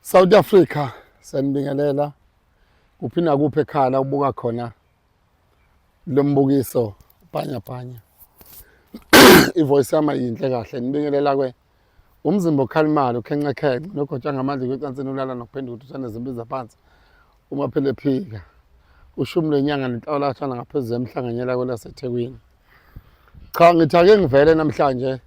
South Africa sanibingelela kuphi nakuphi ekhaya ubuka khona lombukiso bhanya ivoice yami yinhle kahle nibingelela umzimba okhalimala ukhencekhence nogotshwa ngamandla kwecansini ulala nokuphenduka uthane zimbiza phansi uma phela ephika ushumi lenyanga nenhlawulo athana ngaphezulu emhlanganyela kwelaseThekwini. Cha ngithi ake ngivele namhlanje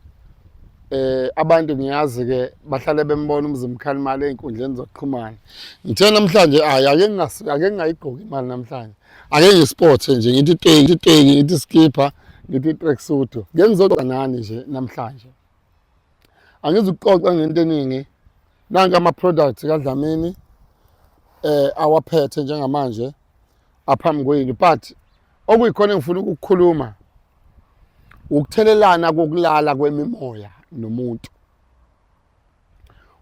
abantu ngiyazi-ke bahlale bembona umzimba ukhalimala ey'nkundleni zokuxhumana. Ngithe namhlanje ake ngingayigqoki imali namhlanje. Ake ngisporthe nje ngithi iteki, ngithi iskipha, ngithi i-tracksuit. Ngeke ngizoxoxa nani nje namhlanje. Angizukuxoxa ngento eningi. Nanka ama-products kaDlamini awaphethe njengamanje aphambi kwenu, but okuyikhona engifuna ukukukhuluma ukuthelelana kokulala kwemimoya nomuntu.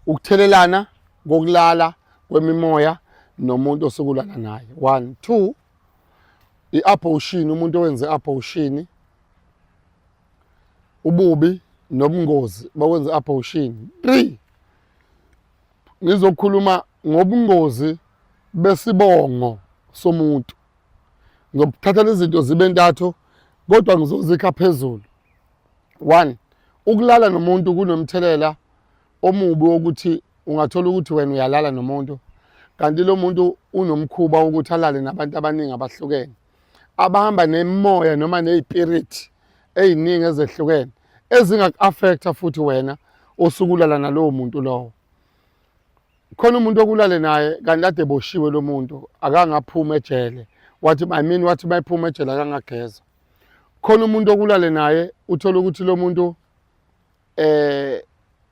Ukuthelelana kokulala kwemimoya nomuntu osukulala naye. 1, 2, i-abortion, umuntu owenze i-abortion, ububi nobungozi bokwenza i-abortion. 3, ngizokhuluma ngobungozi besibongo somuntu. Ngizothatha lezi zinto zibe ntathu kodwa ngizozikha phezulu. 1, ukulala nomuntu kunomthelela omubi wokuthi ungathola ukuthi wena uyalala nomuntu kanti lo muntu unomkhuba wokuthi alale nabantu abaningi abahlukene abahamba nemimoya noma nezipirit eziningi ezehlukene ezingaku-affecta futhi wena osukulala nalowo muntu lowo. Khona umuntu okulale naye kanti ade boshiwe lo muntu akangaphuma ejele wathi mayiphuma ejele akangageza. Khona umuntu okulale naye uthola ukuthi lo muntu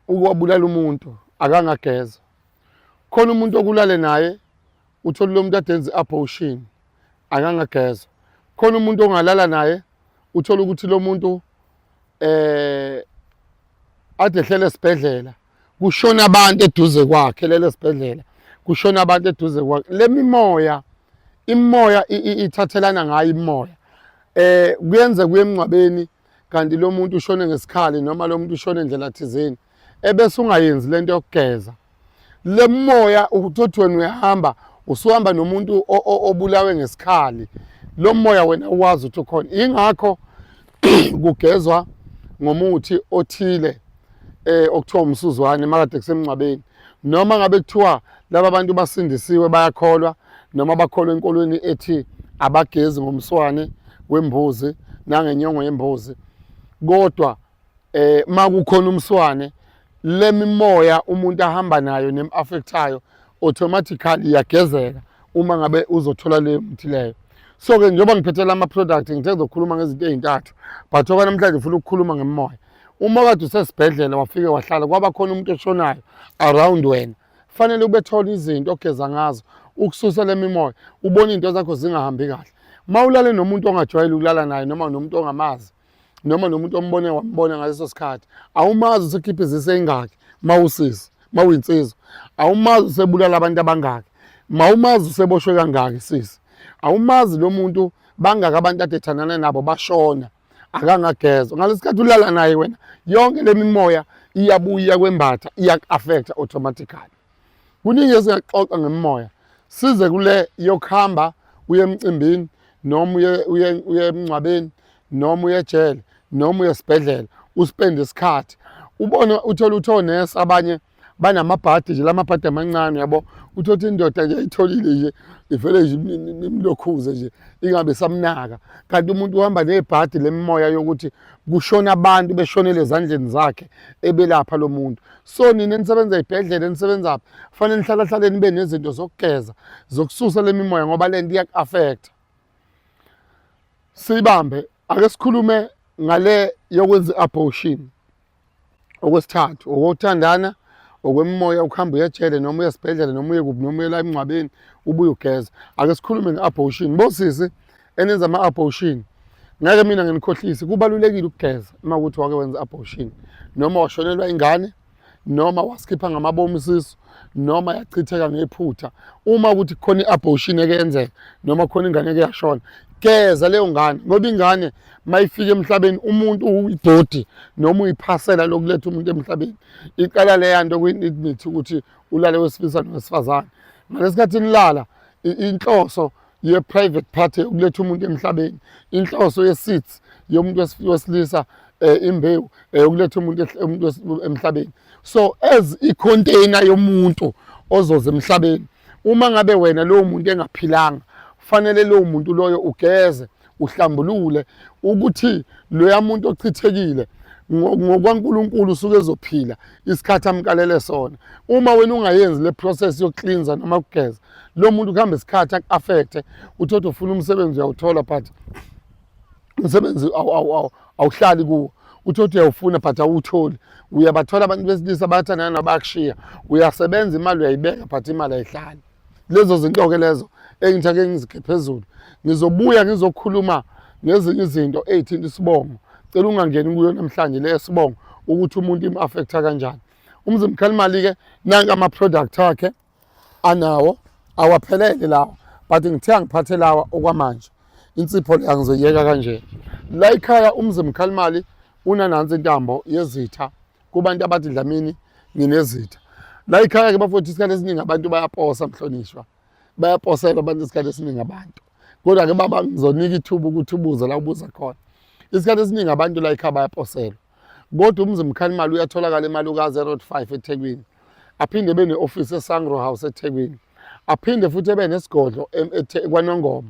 ukwabulala umuntu akangageza. Khona umuntu okulale naye uthola lo muntu adenza i-abortion akangageza. Khona umuntu ongalala naye uthola ukuthi lo muntu ade ehlele esibhedlela kushona abantu eduze kwakhe, lele sibhedlela kushona abantu eduze kwakhe. Le imimoya ithathelana ngayo imimoya. Kuyenza kuye emngcwabeni kanti lo muntu ushone ngesikhali noma lo muntu ushone indlela thizeni ebese ungayenzi lento yokugeza. Le moya uthi wena uyahamba usuhamba nomuntu obulawe ngesikhali, lo moya wena uwazi ukuthi ukhona. Ingakho kugezwa ngomuthi othile okuthiwa umsuzwane makade kusemngcwabeni, noma ngabe kuthiwa laba bantu basindisiwe bayakholwa noma bakholwa enkolweni ethi abagezi ngomswane wembuzi nangenyongo yembuzi. Kodwa makukhona umswane le mimoya umuntu ahamba nayo nem-affectayo automatically iyagezeka uma ngabe uzothola leyo mithi leyo. So-ke njengoba ngiphethe ama-product ngithe ngizokhuluma ngezinto ey'ntathu but namhlanje ngifuna ukukhuluma ngemimoya. Uma kade usesibhedlela wafike wahlala kwaba khona umuntu oshonayo around wena, kufanele ubethole izinto ogeza ngazo ukususa le mimoya ubone into zakho zingahambi kahle. Mawulale nomuntu ongajwayele ukulala naye noma nomuntu ongamazi noma nomuntu wambona ngaleso sikhathi awumazi usekhipha izise ey'ngaki mawuyinsizwa, awumazi usebulala abantu abangaki, mawumazi useboshwe kangaki sisi, awumazi lo muntu bangaki abantu ade ethandana nabo bashona akangagezwa. Ngalesi sikhathi ulala naye wena yonke le mimoya iyabuya kwembatha iyaku-affecta automatically. Kuningi esingaxoxa ngemimoya size kule yokuhamba uye emcimbini noma uye emngcwabeni noma uye ejele noma uye esibhedlela uspende isikhathi ubone uthola ukuthi onesi abanye banamabhadi nje lamabhadi amancane yabo uthola indoda nje ayitholile nje ivele nje imlokhuze nje ingabe samnaka kanti umuntu uhamba nebhadi lemimoya yokuthi kushona abantu beshonele ezandleni zakhe ebelapha lo muntu. So nina nisebenza ezibhedlela nisebenzaphi kufanele nihlala nibe nezinto zokugeza zokususa le mimoya ngoba le nto iyaku-affecta. Sibambe ake sikhulume ngale yokwenza i-abortion. Okwesithathu okuthandana okwemimoya ukuhamba uyejele noma uye esibhedlela noma uye kuphi noma uye la emngcwabeni ubuye ugeza. Ake sikhulume nge-abortion. Bosisi enenza ama-abortion ngeke mina nginikhohlise kubalulekile ukugeza uma kuthi wake wenza i-abortion noma washonelwa ingane noma wasikhipha ngamabomu isisu noma yachitheka ngephutha. Uma ukuthi khona i-abortion ekenzeka noma khona ingane eke yashona geza leyo ngane, ngoba ingane mayifika emhlabeni umuntu uyibhodi noma uyiphasela lokuletha umuntu emhlabeni iqala leyanto kuyinithi ukuthi ulale wesifazane nowesifazane. Ngalesikhathi nilala inhloso ye-private party yokuletha umuntu emhlabeni, inhloso ye-seeds yomuntu wesilisa imbewu yokuletha umuntu emhlabeni. So as i-container yomuntu ozoza emhlabeni, uma ngabe wena lowo muntu engaphilanga, kufanele lowo muntu loyo ugeze, uhlambulule ukuthi loya muntu ochithekile ngokwaNkulunkulu usuke ezophila isikhathi amkalele sona. Uma wena ungayenzi le process yokuklinza noma ukugeza, lo muntu kuhamba isikhathi aku-affecte, uthi ufuna umsebenzi uyawuthola but umsebenzi awuhlali kuwo. Uthi uyawufuna but awutholi. Uyabathola abantu besilisa bayathandana nabakushiya, uyasebenza imali uyayibeka but imali ayihlali. Lezo zinto-ke lezo engithake ngizikhe phezulu. Ngizobuya ngizokhuluma ngezinye izinto ey'thinta isibongo. Cela ungangeni kuyo namhlanje le sibongo ukuthi umuntu im-affecta kanjani. Umzimba Khalimali-ke nanka ama-product akhe anawo, awaphelele lawa, but ngithe ngiphathe lawa okwamanje. Insipho le angizoyeka kanje. La ekhaya umzimba Khalimali unanansi intambo yezitha kubantu abathi Dlamini nginezitha. La ekhaya-ke bafowethu isikhathi esiningi abantu bayaposa mhlonishwa. Bayaposela abantu isikhathi esiningi abantu. Kodwa-ke baba ngizonika ithuba ukuthi ubuze la ubuza khona. Isikhathi esiningi abantu la ekhaya bayaposelwa. Kodwa umzimba Khalimali uyatholakala eMalukazi e-Road 5 eThekwini. Aphinde ebe ne-office eSangro House eThekwini. Aphinde futhi ebe nesigodlo kwaNongoma.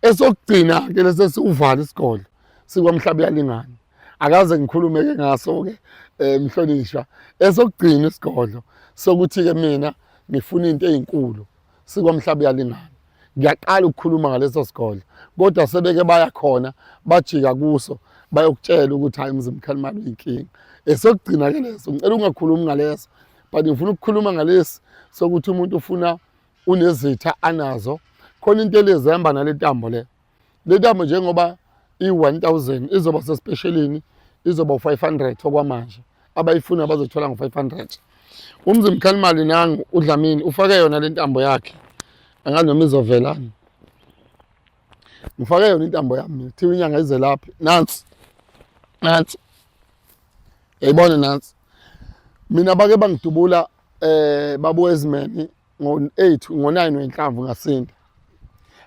Esokugcina-ke lesi siwuvala isigodlo sikwamhlaba uyalingana. Akaze ngikhulume-ke ngaso-ke mhlonishwa. Esokugcina isigodlo sokuthi-ke mina ngifuna into ey'nkulu sikwamhlaba uyalingana. Ngiyaqala ukukhuluma ngaleso sigodlo, kodwa sebeke baya khona bajika kuso bayokutshela ukuthi hayi umzimba Khalimali uyinkinga. Esokugcina-ke leso ngicela ungakhulumi ngaleso, but ngifuna ukukhuluma ngalesi sokuthi umuntu ufuna unezitha anazo. Khona into elezihamba nale ntambo le. Le ntambo njengoba i-1000 izoba sespecialini, izoba u-500 okwamanje. Abayifuna bazothola ngo-500. Umzimba Khalimali nangu uDlamini ufake yona le ntambo yakhe. Anganoma izovelana. Ngifake yona intambo yami, kuthiwa inyanga ize lapha. Nansi. Nansi. Yayibona nansi. Mina bake bangidubula babuwezimeni ngo-8 ngo-9 wenhlamvu ngasinda.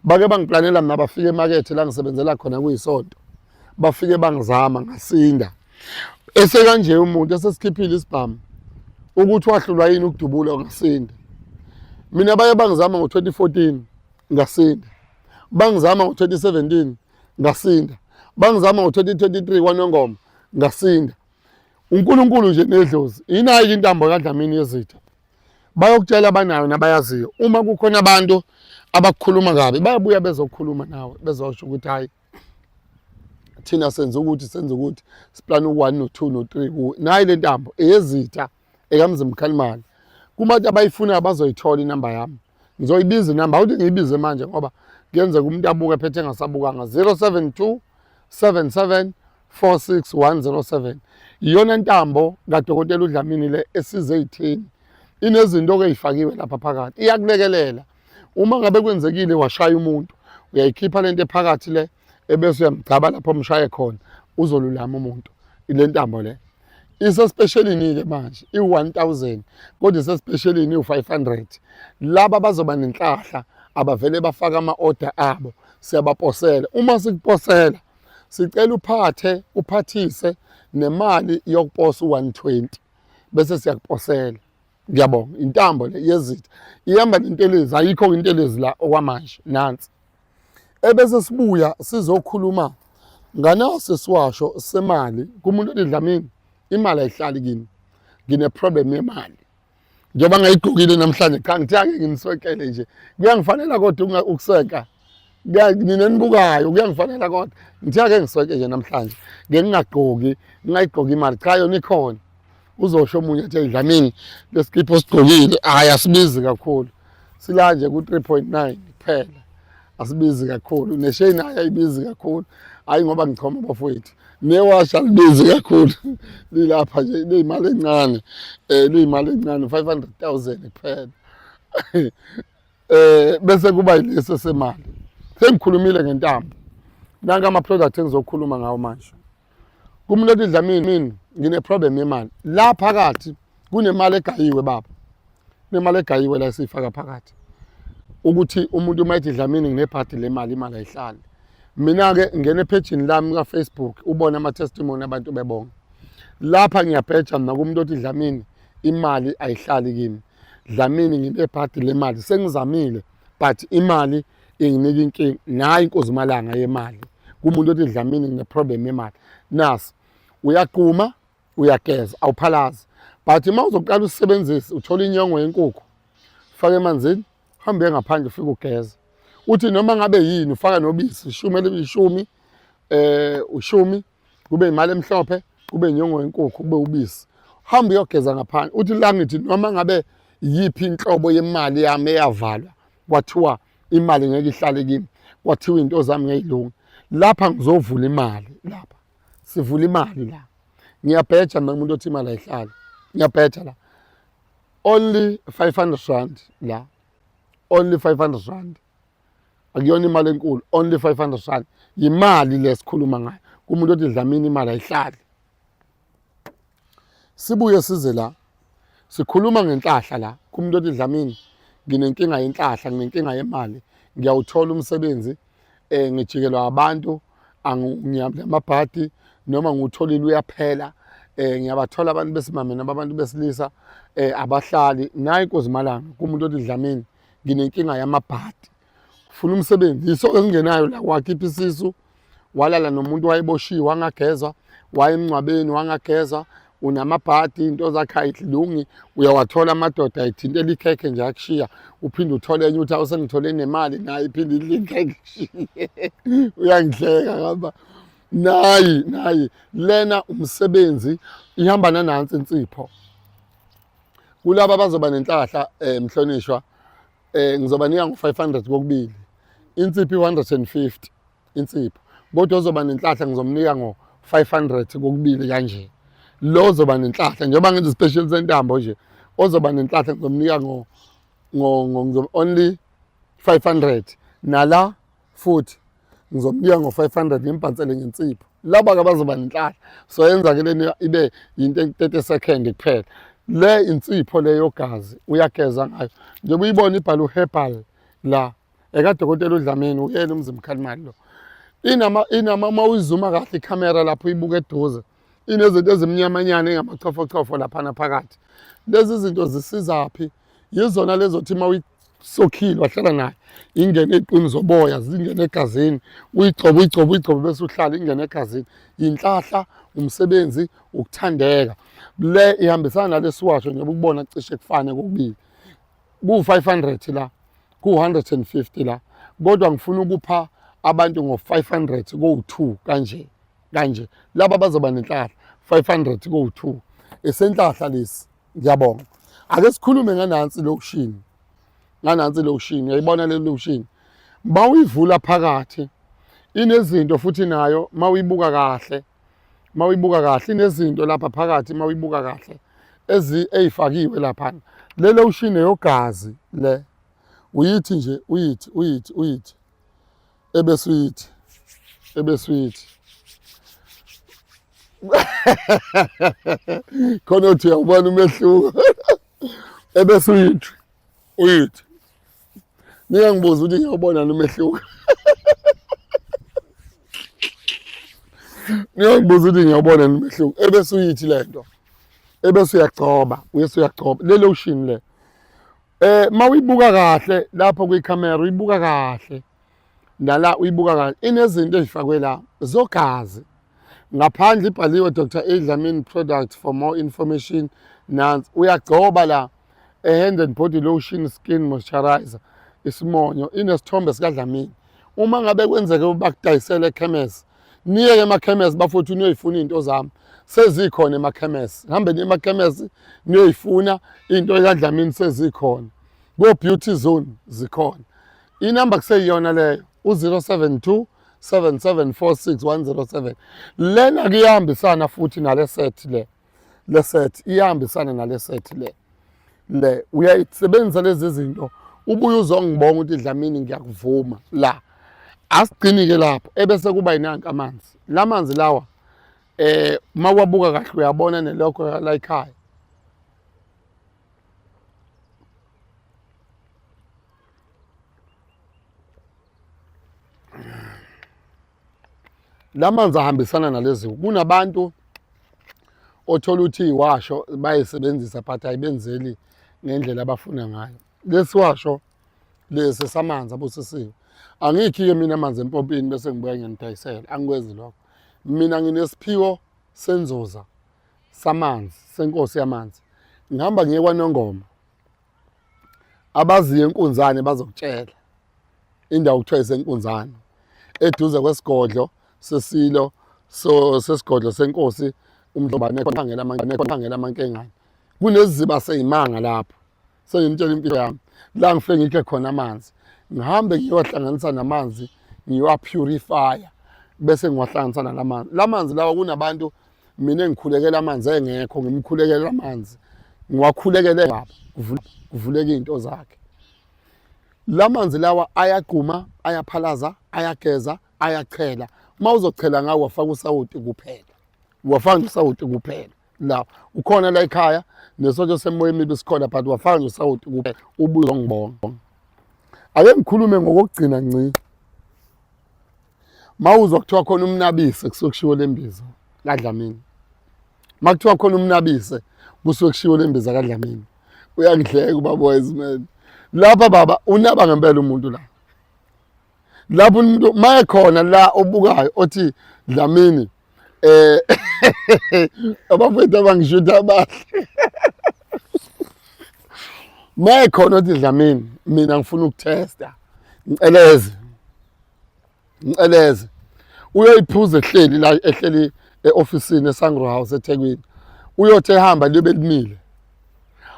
Bake bangiplanela mina bafike emakethe la ngisebenzela khona kuyisonto. Bafike bangizama ngasinda. Kanje umuntu esesikhiphile isibhamu ukuthi wahlulwa yini ukudubula ngasinda. Mina baye bangizama ngo-2014 ngasinda. Bangizama ngo-2017 ngasinda. Bangizama ngo-2023 kwaNongoma ngasinda. uNkulunkulu nje nedlozi inayo intambo kaDlamini yezitha. Bayokutshela abanayo nabayaziyo. Uma kukhona abantu abakukhuluma kabi bayabuya bezokhuluma nawe bezosho ukuthi hayi thina senza ukuthi siplana u1 no2 no3 nayi le ntambo eyezitha ekamzimba Khalimali. Kubantu abayifuna bazoyithola inamba yami. Ngizoyibiza inamba awuthi ngiyibize manje ngoba kuyenzeka umuntu abuke phethe engasabukanga. 072 77 46107. Iyona ntambo kaDokotela uDlamini le esize ithini. Inezinto ezifakiwe lapha phakathi. Iyakulekelela. Uma ngabe kwenzekile washaya umuntu, uyayikhipha lento ephakathi le ebese uyamgcaba lapho umshaye khona uzolulama umuntu. Ile ntambo le. Isespecialini-ke manje i-1000 kodwa isespecialini i-500. Laba bazoba nenhlahla abavele bafaka ama-order abo siyabaposela. Uma sikuposela sicela uphathise nemali yokuposa u120 bese siyakuposela. Ngiyabonga. Intambo le yezitha ihamba nentelezi, ayikho intelezi la okwamanje nansi. Ebese sibuya sizokhuluma nganaso siwasho semali kumuntu oDlamini. Imali ayihlali kimi. Ngine problem yemali. Njengoba ngayigqokile namhlanje khangithake nginiswekele nje. Kuyangifanela kodwa ukuseka. Nginenibukayo kuyangifanela kodwa ngithake ngisweke nje namhlanje. Ngingagqoki, ngingayigqoki imali cha yona ikhona. Uzosho omunye ethi Dlamini lesikipho sigqokile hayi asibizi kakhulu. Sila nje ku3.9 kuphela. Asibizi kakhulu. Nesheni ayibizi kakhulu. Hayi ngoba ngichoma bafowethu. Newasha libizi kakhulu. Lilapha nje leyimali encane. Leyimali encane 500,000 kuphela. Bese kuba yilesi semali. Sengikhulumile ngentambo. Nanka ama-product engizokhuluma ngawo manje. Kumuntu othi Dlamini ngine-problem yemali. La phakathi kunemali egayiwe baba. Kunemali egayiwe la esifaka phakathi. Ukuthi umuntu uma ethi Dlamini nginebhadi lemali imali ayihlali. Mina-ke ngene epagini lami ka-Facebook ubone ama-testimony abantu bebonga. Lapha ngiyabheja mina kumuntu othi Dlamini imali ayihlali kimi. Dlamini nginebhadi lemali sengizamile but imali inginika inkinga nayi inkozimalanga yemali. Kumuntu othi Dlamini ngine-problem yemali. Nasi uyaquma uyageza awuphalazi but uma uzoqala usebenzise uthola inyongo yenkukhu ufake emanzini uhambe ngaphandle ufike ugeza. Uthi noma ngabe yini ufaka nobisi ishumi ushumi kube imali emhlophe kube inyongo yenkukhu kube ubisi uhambe uyogeza ngaphandle. Uthi la ngithi noma ngabe yipi inhlobo yemali yami eyavalwa kwathiwa imali ngeke ihlale kimi kwathiwa into zami ngeyilunga lapha ngizovula imali lapha sivula imali la ngiyabheja mina umuntu othi imali ayihlali ngiyabheja la only 500 rand la only 500 rand akuyona imali enkulu only 500 rand imali lesikhuluma ngayo kumuntu othi Dlamini imali ayihlali. Sibuye size la sikhuluma ngenhlahla la kumuntu othi Dlamini nginenkinga yenhlahla nginenkinga yemali ngiyawuthola umsebenzi ngijikelwa abantu ngiyamabhadi noma ngutholile uyaphela ngiyabathola abantu besimame nabantu besilisa abahlali nayi inkozimalanga kumuntu othi Dlamini nginenkinga yamabhadi ufuna umsebenzi yiso engenayo la wakhipha isisu walala nomuntu wayeboshiwe wangagezwa wayemncwabeni wangagezwa unamabhadi into zakhe ayidlungi uyawathola amadoda ayithintela ikhekhe nje akushiya uphinde uthole enye uthi awusengithole nemali naye iphinde idle ikhekhe kushiye uyangihleka ngapha nayi lena umsebenzi ihambana nansi insipho kulabo abazoba nenhlahla mhlonishwa ngizoba nika ngo-500 kokubili insipho 150 insipho kodwa ozoba nenhlahla ngizomnika ngo-500 kokubili kanje. Lo ozoba nenhlahla njengoba ngenza special sentambo nje ozoba nenhlahla ngizomnika only 500 nala futhi ngizomnika ngo-500 ngimbhansele ngensipho laba abazoba nenhlahla so yenza ke lena ibe into 30 second kuphela. Le insipho leyo gazi uyageza ngayo njengoba uyibona ibhala uherbal la ekadokotela uDlamini uyena umzimkhalimali lo inama mawuzuma kahle ikhamera lapho uyibuka eduze inezinto ezimnyamanyana engamachofo laphana phakathi. Lezi zinto zisizaphi yizona lezothi uma uyisokhile wahlala nayo ingene eqini zoboya zingene egazini uyigcobe bese uhlala ingene egazini. Inhlahla umsebenzi ukuthandeka le ihambisana nalesiwasho njengoba ukubona cishe kufane kokubili ku-500 la ku-150 la kodwa ngifuna ukupha abantu ngo-500 ko-2 kanje laba bazoba nenhlahla 500 ko-2 esenhlahla lesi. Ngiyabonga. Ake sikhulume nganansi lokushini uyayibona le lokushini mawuyivula phakathi inezinto futhi nayo mawuyibuka kahle inezinto lapha phakathi mawuyibuka kahle ezifakiwe lapha. Le lotion yogazi le uyithi nje uyithi ebese uyithi khona uthi uyabona umehluko ebese uyithi ngiyangibuza ukuthi ngiyabona umehluko ebese uyithi lento ebese uyagcoba le lotion le mawuyibuka kahle lapho kwikhamera uyibuka kahle nala uyibuka kahle inezinto ezifakwe la zogazi ngaphandle ibhaliwe Dr. Dlamini product. For more information nansi uyagcoba la hand and body lotion skin moisturizer isimonyo inesithombe sikaDlamini. Uma ngabe kwenzeke bakudayisele ekhemesi niye emakhemesi bafuthu niyoyifuna into zami sezikhona emakhemesi hambe niye emakhemesi niyoyifuna into kaDlamini sezikhona go beauty zone zikhona. Inamba kuseyiyona leyo u-072 7746 lena kuyahambisana futhi nale set le set iyahambisana nale set le uyayisebenzisa lezi zinto ubuye uzongibonga ukuthi Dlamini ngiyakuvuma la asigcini ke lapho ebese kuba yinanka amanzi lamanzi lawa mawabuka kahle uyabona nelokho la ekhaya lamanzi ahambisana nalezi kunabantu othola uthi iwasho bayisebenzisa but ayibenzeli ngendlela abafuna ngayo lesiwasho lesi samanzi abusisiwe angikhi-ke mina amanzi empompini bese ngibuya ngiyanidayisela angikwenzi lokho mina nginesiphiwo senzuza samanzi senkosi yamanzi ngihamba ngiye kwaNongoma abaziyo enkunzane bazokutshela indawo kuthiwa isenkunzane eduze kwesigodlo sesilo sesigodlo senkosi umdlobane ekhangela amankengane kuneziziba seyimanga lapho sengimtshela impilo yami la ngifike ngikhe khona amanzi ngihambe ngiyowahlanganisa namanzi ngiwa-purifya bese ngiwahlanganisa lamanzi lawa kunabantu mina engikhulekela amanzi engekho ngimkhulekela amanzi ngiwakhulekele ngabo kuvuleka iy'nto zakhe lamanzi lawa ayagquma ayaphalaza ayageza ayachela uma uzochela ngawo wafaka usawoti kuphela wafaka nje usawoti kuphela la ukhona la ekhaya nesotho semoya emibi sikhona but wafaka nje usawoti kuphela ubuye uzongibonga ake ngikhulume ngokugcina ngci mawuzwa kuthiwa khona umnabise kusuke kushiwo lembiza kaDlamini makuthiwa khona umnabise kusuke kushiwo lembiza kaDlamini uyangihleka ubaba wise man lapha baba unaba ngempela umuntu la lapho umuntu mayekhona la obukayo othi Dlamini abafethu abangishutha abahle mayekhona othi Dlamini mina ngifuna ukuthesta ngiceleze uyoyiphuza ehleli la ehleli e-ofisini eSangro House eThekwini uyothi ehamba libe limile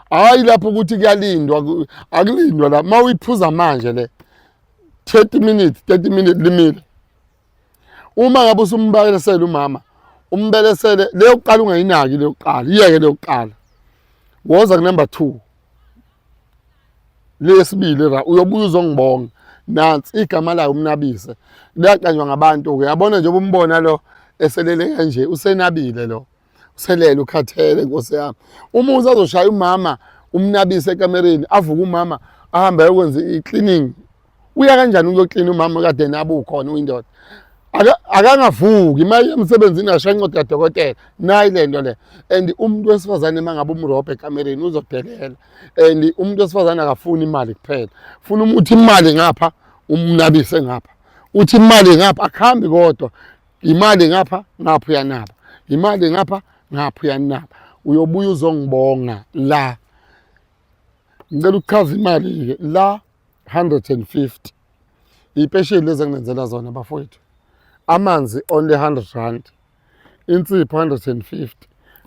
hayi lapho ukuthi kuyalindwa akulindwa la mawuyiphuza manje le 30 minutes limile uma ngabe usumbelesela umama umbelesele leyo kuqala ungayinaki leyo kuqala iyeke leyo kuqala woza ku number 2 lesibili ra uyobuya uzongibonga nansi igama layo umnabise liyaqanywa ngabantu uyabona nje umbona lo eselele kanje usenabile lo uselele ukhathele Nkosi yami uma uzazoshaya umama umnabise ekamereni avuka umama ahambe ayokwenza i-cleaning uya kanjani ukuyoklina umama kade nabo ukhona uyindoda akangavuki maye emsebenzini ashaya incwadi kadokotela nayi lento le and umuntu wesifazane mangabe umrobhe ekamereni uzobhelela and umuntu wesifazane akafuni imali kuphela funa umuthi imali ngapha umnabise ngapha uthi imali ngapha akhambi kodwa imali ngapha ngapha uyanaba imali ngapha ngapha uyanaba uyobuya uzongibonga la ngicela ukuchaza imali ke la 150 ipesheli lezi enginenzela zona bafowethu amanzi only 100 rand insipho 150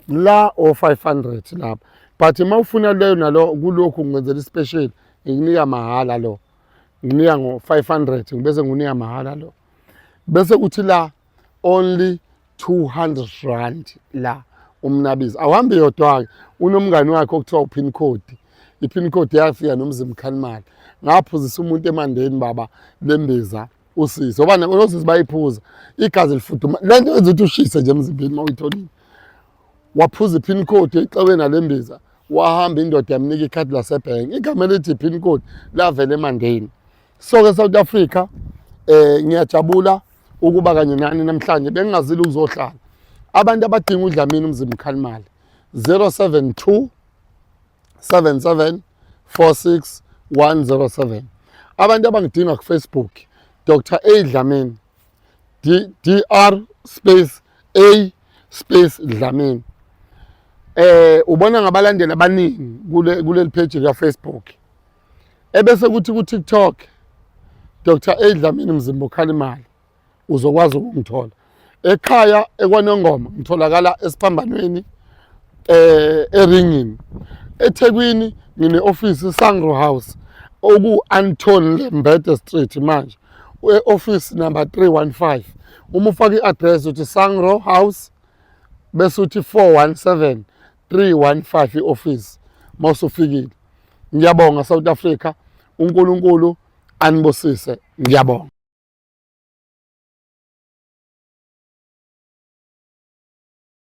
la o 500 lapha but uma ufuna leyo nalo kulokhu ngenzela ispecial ngikunika mahala lo nginika ngo 500 ngibese ngunika mahala lo bese kuthi la only 200 rand la umnabisi awuhambe yodwa unomngani wakhe okuthiwa upin code ipin code yafika nomzimba Khalimali ngaphuzisa umuntu emandeni baba lembiza usisi ngoba nosisi bayiphuza igazi lifuduma lento enza ukuthi ushise nje emzimbeni mawuyitholile waphuza ipin code exaweni nalembiza wahamba indoda yamnika ikhadi lasebhenki igama elithi ipin code lavela emandeni so ke South Africa ngiyajabula ukuba kanye nani namhlanje bengingazile ukuzohlala abantu abadinga uDlamini umzimba Khalimali 072 77 46 107 abantu abangidinga ku Facebook Dr. A Dlamini DR space A space Dlamini ubona ngabalandeli abaningi kuleli page ya Facebook ebese kuthi ku TikTok Dr. A Dlamini mzimba Khalimali uzokwazi ukungithola ekhaya ekwaNongoma ngitholakala esiphambanweni eringini eThekwini ngine office eSangro House oku Anton Lembede Street manje office number 315 uma ufaka i-address uthi Sangro House bese uthi 417 315 i-office mawusufikile ngiyabonga South Africa uNkulunkulu anibusise ngiyabonga